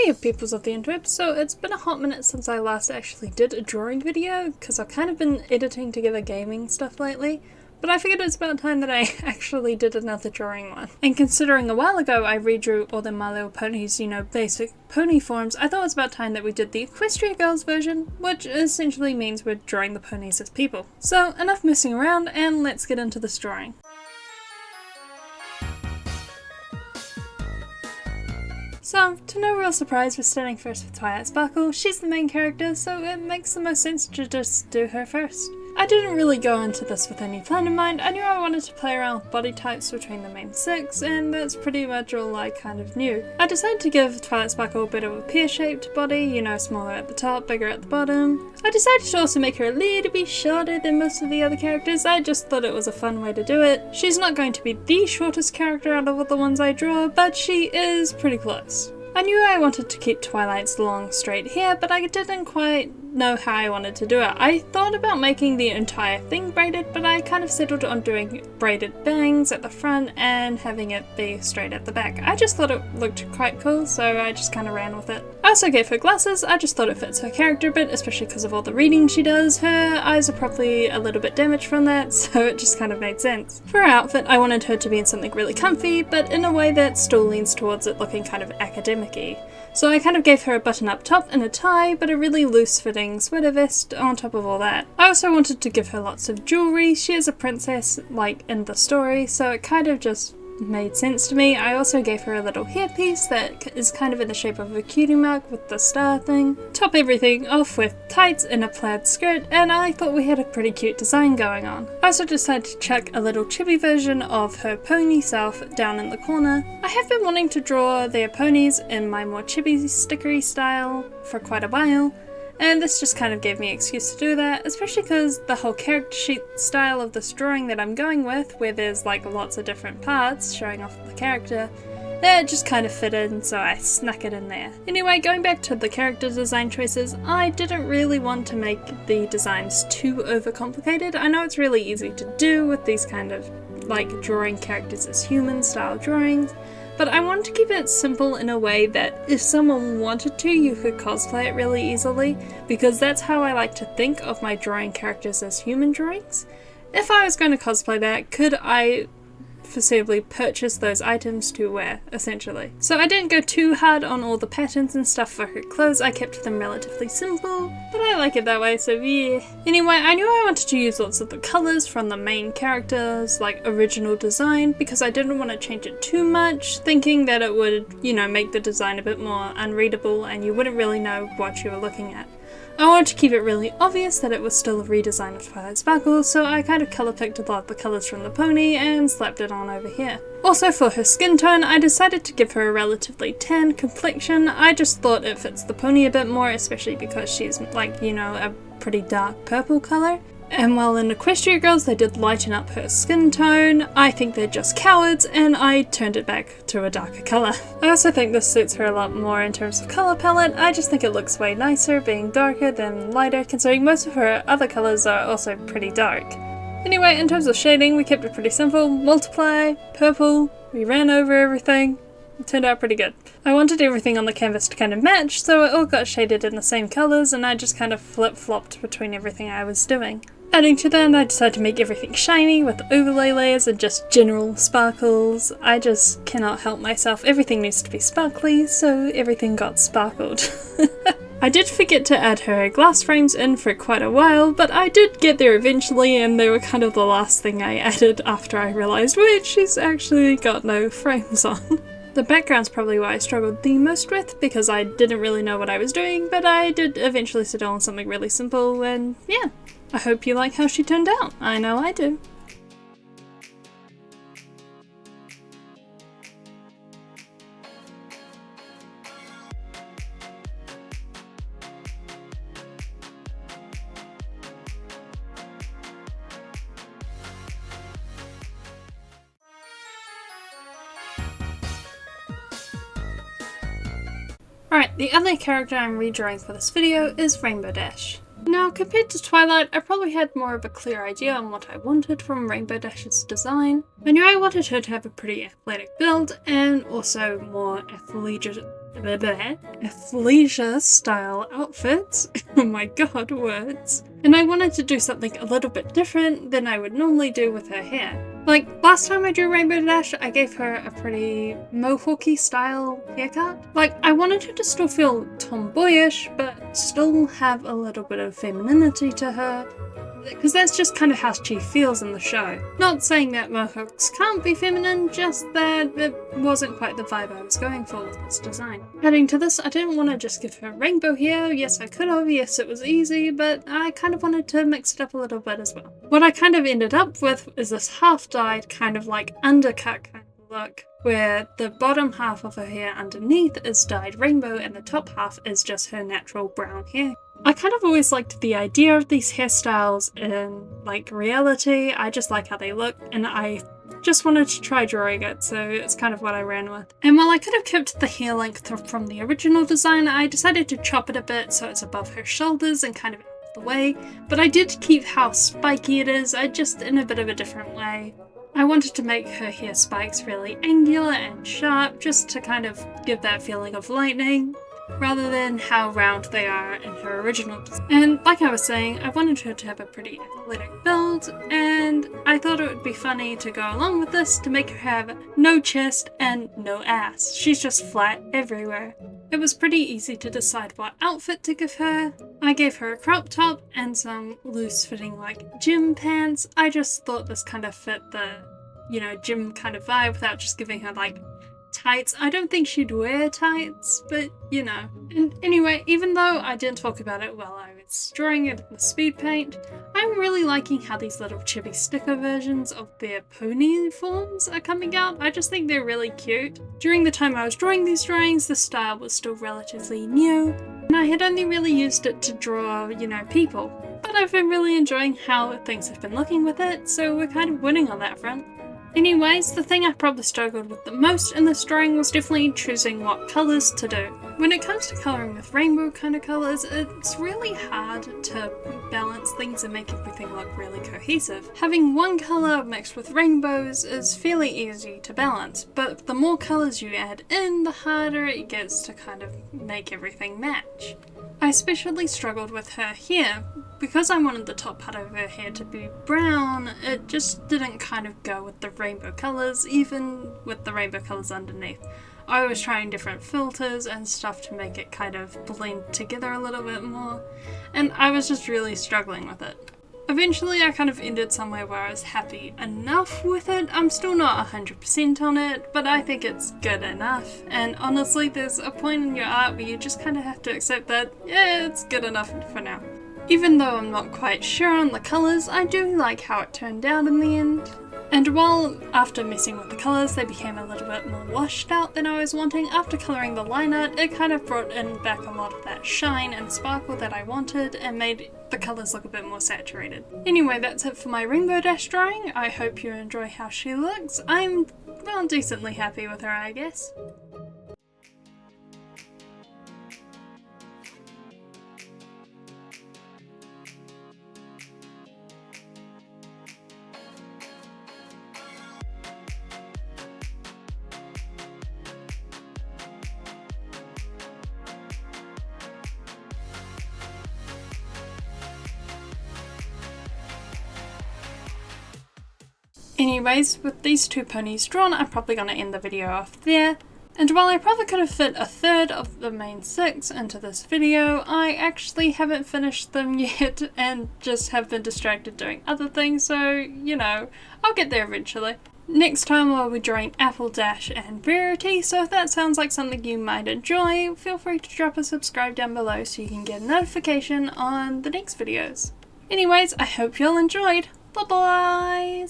Hey peoples of the interweb, so it's been a hot minute since I last actually did a drawing video because I've kind of been editing together gaming stuff lately, but I figured it's about time that I actually did another drawing one. And considering a while ago I redrew all the My Little Ponies, you know, basic pony forms, I thought it was about time that we did the Equestria Girls version, which essentially means we're drawing the ponies as people. So enough messing around and let's get into this drawing. So, to no real surprise, we're starting first with Twilight Sparkle. She's the main character, so it makes the most sense to just do her first. I didn't really go into this with any plan in mind. I knew I wanted to play around with body types between the main 6, and that's pretty much all I kind of knew. I decided to give Twilight Sparkle a bit of a pear-shaped body, you know, smaller at the top, bigger at the bottom. I decided to also make her a little bit shorter than most of the other characters. I just thought it was a fun way to do it. She's not going to be the shortest character out of all the ones I draw, but she is pretty close. I knew I wanted to keep Twilight's long straight hair, but I didn't quite know how I wanted to do it. I thought about making the entire thing braided, but I kind of settled on doing braided bangs at the front and having it be straight at the back. I just thought it looked quite cool, so I just kind of ran with it. I also gave her glasses. I just thought it fits her character a bit, especially because of all the reading she does. Her eyes are probably a little bit damaged from that, so it just kind of made sense. For her outfit, I wanted her to be in something really comfy, but in a way that still leans towards it looking kind of academic-y. So I kind of gave her a button-up top and a tie, but a really loose-fitting sweater vest on top of all that. I also wanted to give her lots of jewelry. She is a princess, like in the story, so it kind of just made sense to me. I also gave her a little hairpiece that is kind of in the shape of a cutie mark with the star thing. Top everything off with tights and a plaid skirt, and I thought we had a pretty cute design going on. I also decided to chuck a little chibi version of her pony self down in the corner. I have been wanting to draw their ponies in my more chibi stickery style for quite a while, and this just kind of gave me an excuse to do that, especially because the whole character sheet style of this drawing that I'm going with, where there's like lots of different parts showing off the character, it just kind of fit in, so I snuck it in there. Anyway, going back to the character design choices, I didn't really want to make the designs too overcomplicated. I know it's really easy to do with these kind of like drawing characters as human style drawings, but I wanted to keep it simple in a way that if someone wanted to, you could cosplay it really easily, because that's how I like to think of my drawing characters as human drawings. If I was going to cosplay that, could I foreseeably purchase those items to wear, essentially? So I didn't go too hard on all the patterns and stuff for her clothes. I kept them relatively simple, but I like it that way, so yeah. Anyway, I knew I wanted to use lots of the colours from the main characters, like original design, because I didn't want to change it too much, thinking that it would, you know, make the design a bit more unreadable and you wouldn't really know what you were looking at. I wanted to keep it really obvious that it was still a redesign of Twilight Sparkle, so I kind of colour picked a lot of the colours from the pony and slapped it on over here. Also, for her skin tone, I decided to give her a relatively tan complexion. I just thought it fits the pony a bit more, especially because she's like, you know, a pretty dark purple colour. And while in Equestria Girls they did lighten up her skin tone, I think they're just cowards, and I turned it back to a darker colour. I also think this suits her a lot more in terms of colour palette. I just think it looks way nicer being darker than lighter, considering most of her other colours are also pretty dark. Anyway, in terms of shading, we kept it pretty simple. Multiply, purple, we ran over everything. It turned out pretty good. I wanted everything on the canvas to kind of match, so it all got shaded in the same colours, and I just kind of flip-flopped between everything I was doing. Adding to that, I decided to make everything shiny with overlay layers and just general sparkles. I just cannot help myself. Everything needs to be sparkly, so everything got sparkled. I did forget to add her glass frames in for quite a while, but I did get there eventually, and they were kind of the last thing I added after I realised, wait, she's actually got no frames on. The background's probably what I struggled the most with, because I didn't really know what I was doing, but I did eventually settle on something really simple, and yeah. I hope you like how she turned out. I know I do. Alright, the other character I'm redrawing for this video is Rainbow Dash. Now, compared to Twilight, I probably had more of a clear idea on what I wanted from Rainbow Dash's design. I knew I wanted her to have a pretty athletic build and also more athleisure style outfits. Oh my god, words. And I wanted to do something a little bit different than I would normally do with her hair. Like, last time I drew Rainbow Dash, I gave her a pretty mohawky style haircut. Like, I wanted her to still feel tomboyish, but still have a little bit of femininity to her, because that's just kind of how she feels in the show. Not saying that mohawks can't be feminine, just that it wasn't quite the vibe I was going for with this design. Adding to this, I didn't want to just give her rainbow hair. Yes, I could have, yes, it was easy, but I kind of wanted to mix it up a little bit as well. What I kind of ended up with is this half-dyed, kind of like undercut kind of look, where the bottom half of her hair underneath is dyed rainbow and the top half is just her natural brown hair. I kind of always liked the idea of these hairstyles in like reality. I just like how they look, and I just wanted to try drawing it, so it's kind of what I ran with. And while I could have kept the hair length from the original design, I decided to chop it a bit so it's above her shoulders and kind of out of the way, but I did keep how spiky it is, just in a bit of a different way. I wanted to make her hair spikes really angular and sharp, just to kind of give that feeling of lightning, rather than how round they are in her original design. And like I was saying, I wanted her to have a pretty athletic build, and I thought it would be funny to go along with this to make her have no chest and no ass. She's just flat everywhere. It was pretty easy to decide what outfit to give her. I gave her a crop top and some loose fitting like gym pants. I just thought this kind of fit the, gym kind of vibe without just giving her like tights. I don't think she'd wear tights, but And anyway, even though I didn't talk about it while I was drawing it with speed paint, I'm really liking how these little chibi sticker versions of their pony forms are coming out. I just think they're really cute. During the time I was drawing these drawings, the style was still relatively new, and I had only really used it to draw, people. But I've been really enjoying how things have been looking with it, so we're kind of winning on that front. Anyways, the thing I probably struggled with the most in this drawing was definitely choosing what colours to do. When it comes to colouring with rainbow kind of colours, it's really hard to balance things and make everything look really cohesive. Having one colour mixed with rainbows is fairly easy to balance, but the more colours you add in, the harder it gets to kind of make everything match. I especially struggled with her hair. Because I wanted the top part of her hair to be brown, it just didn't kind of go with the rainbow colours, even with the rainbow colours underneath. I was trying different filters and stuff to make it kind of blend together a little bit more, and I was just really struggling with it. Eventually I kind of ended somewhere where I was happy enough with it. I'm still not 100% on it, but I think it's good enough. And honestly, there's a point in your art where you just kind of have to accept that, yeah, it's good enough for now. Even though I'm not quite sure on the colours, I do like how it turned out in the end. And while after messing with the colours they became a little bit more washed out than I was wanting, after colouring the line art it kind of brought in back a lot of that shine and sparkle that I wanted and made the colours look a bit more saturated. Anyway, that's it for my Rainbow Dash drawing. I hope you enjoy how she looks. I'm, well, decently happy with her, I guess. Anyways, with these two ponies drawn, I'm probably going to end the video off there. And while I probably could have fit a third of the main 6 into this video, I actually haven't finished them yet and just have been distracted doing other things, so, I'll get there eventually. Next time I'll be drawing Apple, Dash and Rarity, so if that sounds like something you might enjoy, feel free to drop a subscribe down below so you can get a notification on the next videos. Anyways, I hope you all enjoyed. Bye-bye!